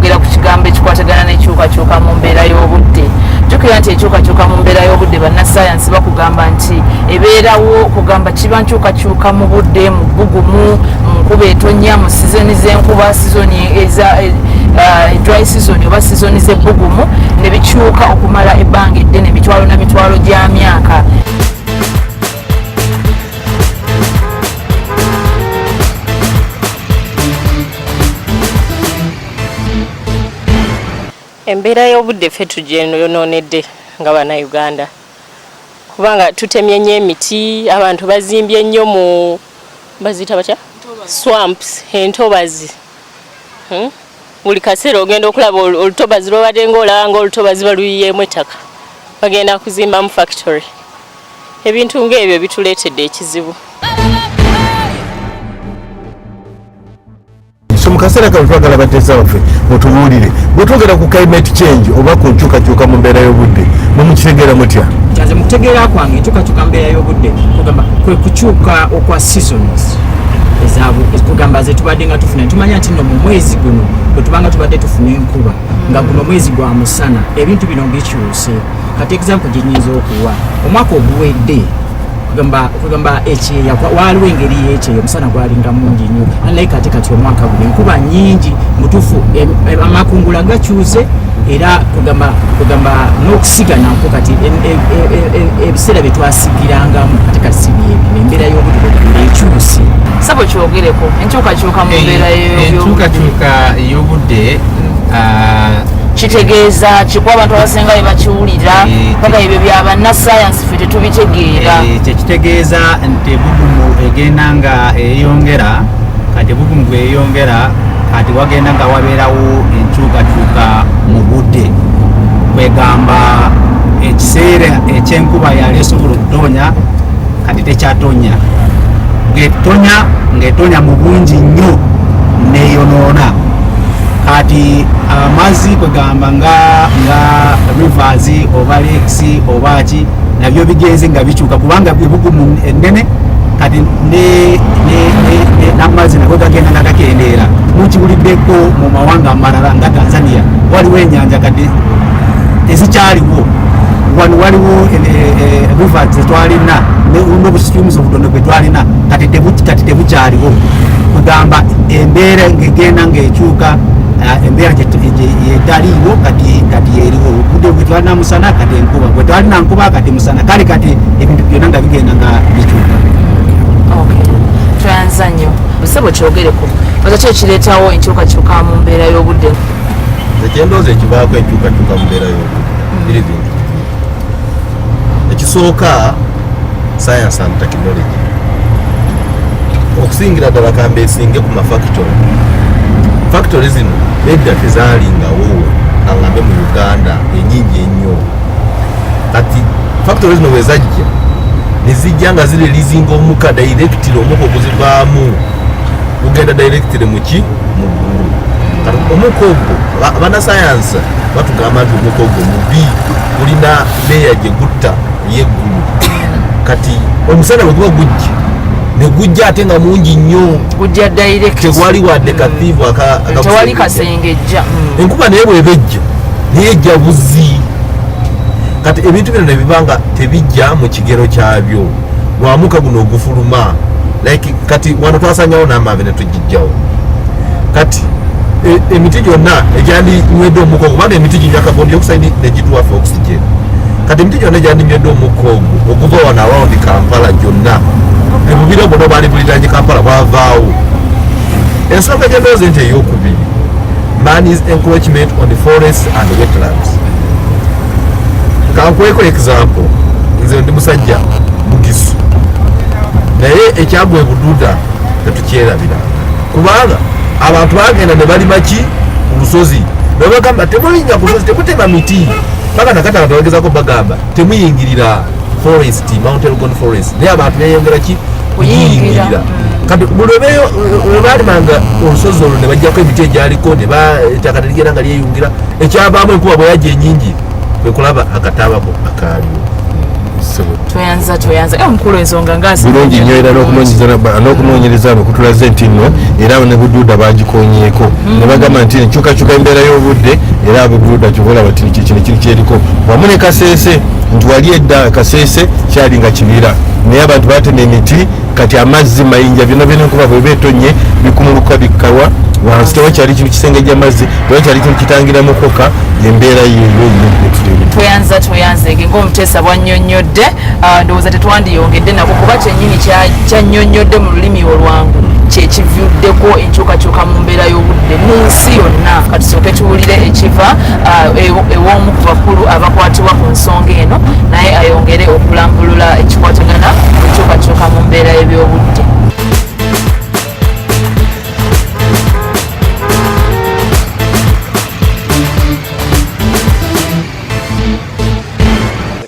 twogera ku kigambo ekikwatagana n'enkyukakyuka mu mbeera y'obudde. Jjukira nti enkyukakyuka mu mbeera y'obudde bannassaayansi bakugamba nti ebeerawo kugamba kiba nkyukakyuka mu budde, mu bbugumu, mu nkuba etonnya, mu sizoni z'enkuba, sizoni eza dry season oba sizoni z'ebbugumu, ne bikyuka okumala ebbanga eddene emitwalo na mitwalo gya myaka. Embeera y'obudde ffe tugyenoonedde nga Bannayuganda kubanga tutemye nnyo emiti, abantu bazimbye nnyo mu baziyita batya swamps, entobazi. Buli kaseera ogenda okulaba olutobazi lwobadde ng'olaba ng'olutobazi baluyiyeemu ettaka, bagenda kuzimba mu factory. Ebintu ng'ebyo bituleetedde ekizibu. Mu kaseera kano twagala bateesa baffe mutubuulire bwetwogera ku climate change oba ku nkyukakyuka mu mbeera y'obudde mumukitegeera mutya? Kyanze mu kutegeera kwange enkyukakyuka mu mbeera y'obudde kugamba kwe kukyuka okwa seasons kugamba ze tubadde nga tufuna. Tumanya nti nno mu mwezi guno bwe tubanga tubadde tufuna enkuba nga guno mwezi gwa musana ebintu bino bikyuse. Kati example gye nnyinza okuwa omwaka oguwedde kugamba ekyeya waliwo engeri y'ekyeya omusana gwalinga mungi nnyo naye kati omwaka guno enkuba nnyingi mutuufu amakungula gakyuse era kugamba n'okusigana nko kati ebiseera bye twasigirangamu kati si byebyo embeera y'obudde ekyuse. Sabo kyogereko enkyukakyuka mu mbeera y'obudde kitegeeza kikuwa abantu abasinga bye bakiwulira paka ebyo bya bannassaayansi ffe tetubitegeera. Kyekitegeeza nti ebbugumu egenda nga eyongera, kati ebbugumu bweyongera kati wagenda nga wabeerawo enkyukakyuka mu budde. Kwegamba ekiseera ekyenkuba yali esobola okutonya kati tekyatonya, ng'etonya mu bungi nnyo neeyonoona. Kati amazzi kwegamba nga rivers oba lakes oba ki nabyo bigenze nga bikyuka kubanga ebbugumu ennene kati n'amazzi nago gagenda nga gakendeera. Mukibuliddeko mu mawanga amalala nga Tanzania waliwo ennyanja kati ezikyaliwo, wano waliwo rivers zetwalina n'obusitumuzi obutono bwe twalina kati tebukyaliwo. Kugamba embeera ng'egenda ng'ekyuka, embeera yetaliiwo kati eriwo. Obudde bwe twalina musana kati enkuba, bwe twalina nkuba kati musana, kale kati ebintu byonna nga bigenda nga bikyuka. Twanza nnyo busebo kyogereko oza ki ekireetawo enkyukakyuka mu mbeera y'obudde? Ekyendoozi ekivaako enkyukakyuka mu mbeera y'obudde biri bintu. Ekisooka science and technology, okusingira ddala kambe esinge ku factory zino edda tezaalingawo agambe mu Uganda enyingi ennyo. Kati factory zino wezajja nezijja nga zirelizinga omuka directly, omuka okuzivaamu gugenda directly muki mu ggulu. Kati omuka ogwo abannasayansi batugamba nti omuka ogwo mubi, gulina leeya gye gutta yeggulu. Kati omusana bwe guba gujja ne gujja ate nga mungi nnyo, gujja direct, tewali wadde kathiivu tewali kasengejja. Enkuba naye bwebejja naye ejja buzzi. Kati ebintu bino ne bibanga tebijja mu kigero kyabyo lwamuka guno ogufuluma. Like kati wano twasanyawo n'amave ne tugijjawo. Kati emiti gyonna egyandi nywedde omuka ogwo, kubanga emiti ginywa carbon dioxide ne gituwa ffe oxygen. Kati emiti gyonna egyandi nywedde omuka ogwo okuva wano around Kampala gyonna, ebubira bwonna bwali buliraanye Kampala bwavaawo. Ensonga gye ndowooza nti ey'okubiri, man's encroachment on the forests and wetlands. Kankweko example, nze ndi musajja Bugisu, naye ekyagwa ebududa tetukyerabira kubanga abantu bagenda ne balima ki ku lusozi, nebagamba temulinnya ku lusozi, temutema miti, paka nakataka tebagezako bagamba temuyingirira forest, Mount Elgon forest, naye abantu beyongera ki kuyingirira. Kati bwe baalimanga olusozi olwo ne bajjako emiti egyaliko ne ettaka teligenda nga lyeyungira, ekyavaamu enkuba bwe yajja enyingi kwe kulaba akataabako akaaliwo. sebo tweyanza omukulu ensonga ngazi bulungi nnyo era n'okunoonyereza kutulaze nti nno era ne buduuda bagikonyeeko ne bagamba nti enkyukakyuka embeera y'obudde era abuduuda kibolaba ti kino kiri kyeriko wamu ne kaseese nti wali edda kaseese kyali nga kibira naye abantu batema emiti kati amazzi mayinja byonna enkuba bwe beetonye bikumuluka bikkawa wansi tewakyali kisengejja amazzi tewakyali kitangira mukoka embeera yeeyo tweyanze ng'omuteesa bwannyonnyodde ndowooza tetwandiyongedde nako kuba kyennyini kyannyonnyodde mu lulimi olwangu kyekivuddeko enkyukakyuka mu mbeera y'obudde mu nsi yonna katusooke tuwulire ekiva ew'omu ku bakulu abakwatibwa ku nsonga eno naye ayongere okulambulula ekikwatagana ku nkyukakyuka mu mbeera y'ebyobudde.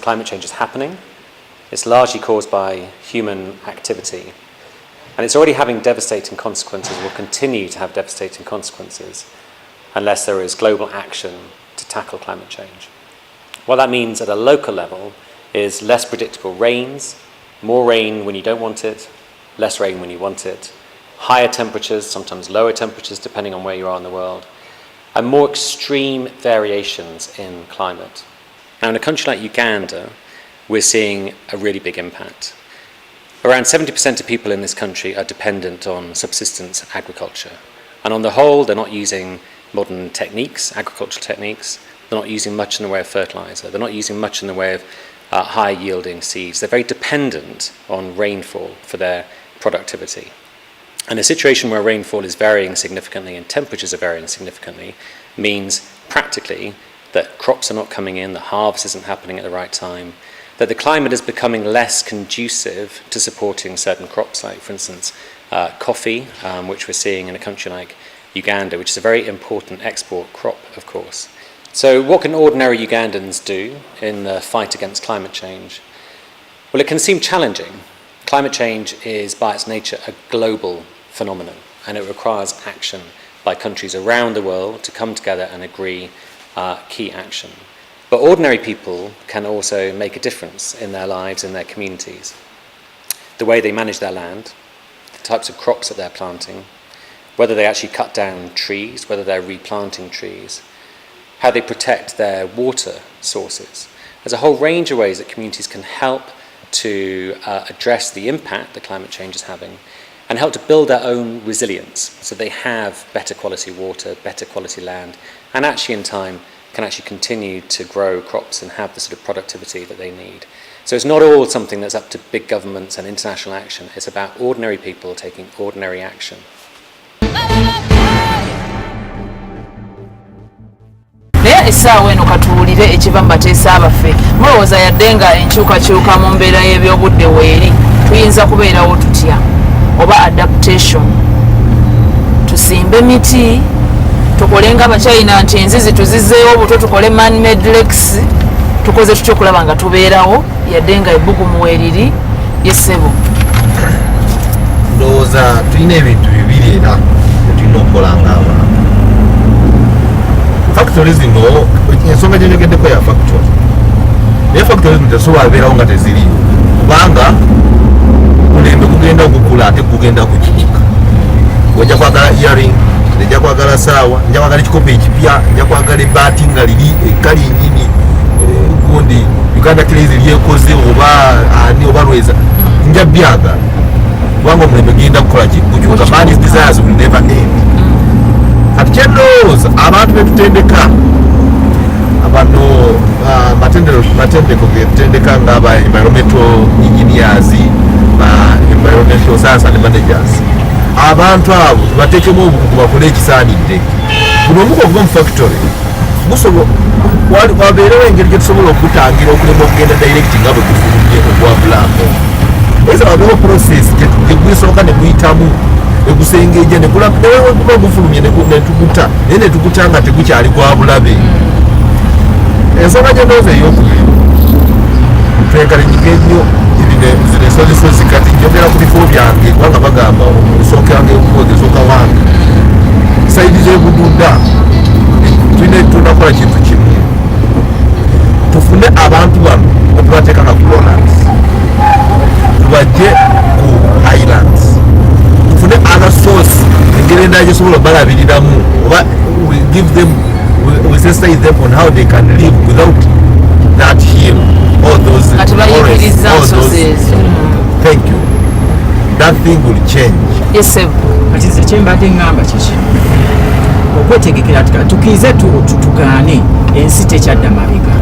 Climate change is happening. It's largely caused by human activity. And it's already having devastating consequences, will continue to have devastating consequences unless there is global action to tackle climate change. What that means at a local level is less predictable rains, more rain when you don't want it, less rain when you want it, higher temperatures, sometimes lower temperatures depending on where you are in the world, and more extreme variations in climate. Now in a country like Uganda, we're seeing a really big impact. Around 70% of people in this country are dependent on subsistence agriculture. And on the whole, they're not using modern techniques, agricultural techniques. They're not using much in the way of fertilizer. They're not using much in the way of high-yielding seeds. They're very dependent on rainfall for their productivity. And a situation where rainfall is varying significantly and temperatures are varying significantly means practically that crops are not coming in, the harvest isn't happening at the right time, that the climate is becoming less conducive to supporting certain crops, like, for instance, coffee, which we're seeing in a country like Uganda, which is a very important export crop, of course. So what can ordinary Ugandans do in the fight against climate change? Well, it can seem challenging. Climate change is, by its nature, a global phenomenon, and it requires action by countries around the world to come together and agree key action. But ordinary people can also make a difference in their lives, in their communities. The way they manage their land, the types of crops that they're planting, whether they actually cut down trees, whether they're replanting trees, how they protect their water sources. There's a whole range of ways that communities can help to address the impact that climate change is having and help to build their own resilience so they have better quality water, better quality land, and actually in time can actually continue to grow crops and have the sort of productivity that they need. So it's not all something that's up to big governments and international action. It's about ordinary people taking ordinary action. Naye essaawa eno katuwulire ekiva mu bateesa abaffe mulowooza yadde nga enkyukakyuka mu mbeera y'ebyobudde weeri tuyinza kubeerawo tutya oba adaptation tusimbe miti tukole nga abachina nti enzizi tuzizeewo obuto tukole man-made lakes tukoze tutyo okulaba nga tubeerawo yadde nga ebbugumu weeriri yessebo ndowooza tulina ebintu bibiri era tulina okukola ng'abantu factory zino ensonga gyenyogeddeko ya factory naye factory zino tesobola abeerawo nga teziriyo kubanga mulembe gugenda okukula ate gugenda kukinyika ojja kwagala earring njja kwagala saawa njja kwagala ekikopo ekipya njja kwagala ebbaati nga liri ekkali nyini gundi Uganda Craze lyekoze oba ani oba lweza njja byagala kubanga omulembe genda kukola kukyuka man's desires will never end. Kati kyendowooza abantu betutendeka abano matendeko getutendeka ng'aba environmental engineers environmental science and managers abantu abo bateekemu obukugu bakole ekisaanidde buno omuko okuva mu factory wabeerewo engeri gyetusobola okutangira okulema okugenda direct nga bwe tufulumye ogwabulako eza wabeewo process gyegwisooka neguyitamu egusengeja neweguba ogufulumye netuguta naye netuguta nga tegukyali gwa bulabe ensonga gyendowooza ey'okubiri twenkalinyika ennyo zinesozisozi kati njogera ku bifo byange kubanga bagamba omusooka wange ogezooka wange saidi z'ebududa tunakola kintu kimu tufune abantu bano otubateeka nga colonels embeera gyesobola balabiriramu oba we give them we sensitize them on how they can live without that hill all those forests, all those thank you that thing will change. Yes sir. Kati nze kyembadde ngamba kiki okwetegekera tukize tugaane ensi tekyadda mabega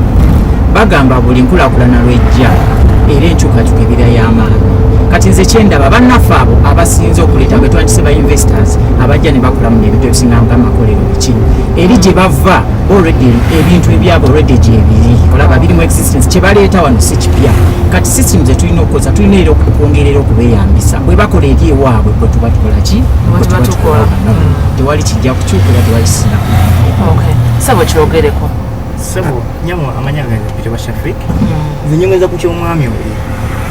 bagamba buli nkulakulana lwejja era enkyukakyuka ebira y'amaanyi kati nze kyendaba bannaffe abo abasinze okuleeta bwe twandise ba investors abajja ne bakolamu ebintu ebisinga ng'amakolero biki eri gye bava already ebintu ebyabo already gyebiri olaba birimu existence kye baleeta wano si kipya kati system ze tulina okukoza tulina era okwongerera okubeeyambisa bwe bakola eri ewaabwe bwe tuba tukola ki tewali kijja kukyukira tewali sina sabo kyogereko sabo nyamwa amanya gange Peter Bashafrik nze nyongeza ku ky'omwami oli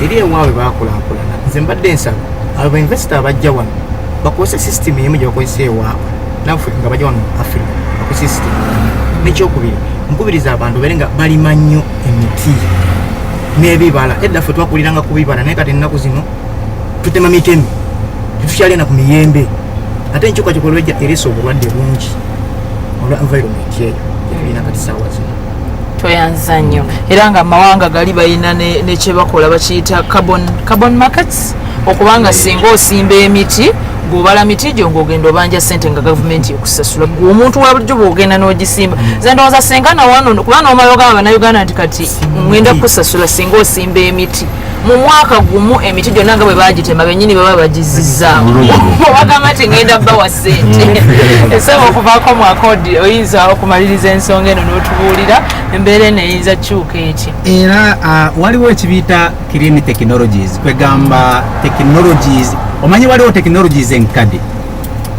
eri ewaabwe baakulakulana nze mbadde nsaba abo investor abajja wano bakozesa system emu gye bakozesa ewaabwe naffe nga bajja wano mu Africa bakozesa system n'ekyokubiri nkubiriza abantu bere nga balima nnyo emiti n'ebibala edda ffe twakuliranga ku bibala naye kati ennaku zino tutema mitemi tetukyalina ku miyembe ate enkyukakyuka olwejja eresa obulwadde bungi olwa environment eyo gyetulina kati saawa zino tweyanza nnyo era nga amawanga gali balina nekyebakola bakiyita carbon markets okubanga singa osimba emiti gobala miti gyo ng'ogenda obanja ssente nga gavumenti ekusasula gwe omuntu wa bulijjo bw'ogenda n'ogisimba ze ndowooza singa nawano kuba n'omala ogamba bannayuganda nti kati ngenda kukusasula singa osimba emiti mu mwaka gumu emiti gyonna nga bwe bagitema bennyini baba bagizizzaamu bagamba nti ngenda bawa ssente esaba okuvaako mu akodi oyinza okumaliriza ensonga eno n'otubuulira embeera eno eyinza kyuka etya era waliwo ekibiyita clean technologies kwegamba technologies omanyi waliwo technologies enkadde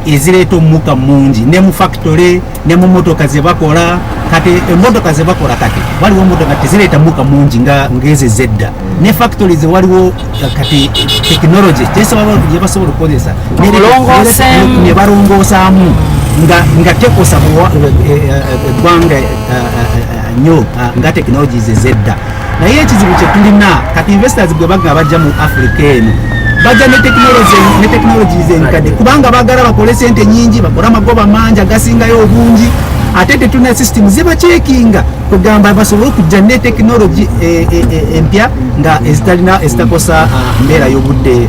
ezireeta omukka mungi ne mu factory ne mu motoka ze bakola kati emmotoka ze bakola kati waliwo motoka tezireeta mukka mungi ng'ezo ez'edda ne factories waliwo kati technology gye basobola okukozesa ne balongoosaamu nga tekosa eggwanga nnyo nga technologies ez'edda naye ekizibu kye tulina kati investors gwe baga bajja mu Africa eno bajja ne technologies enkadde kubanga bagala bakole sente nyingi bakola amagoba mangi agasingayo obungi ate tetulina system zibacekinga kugamba basobole okujja ne technology empya nga ezitakosa mbeera y'obudde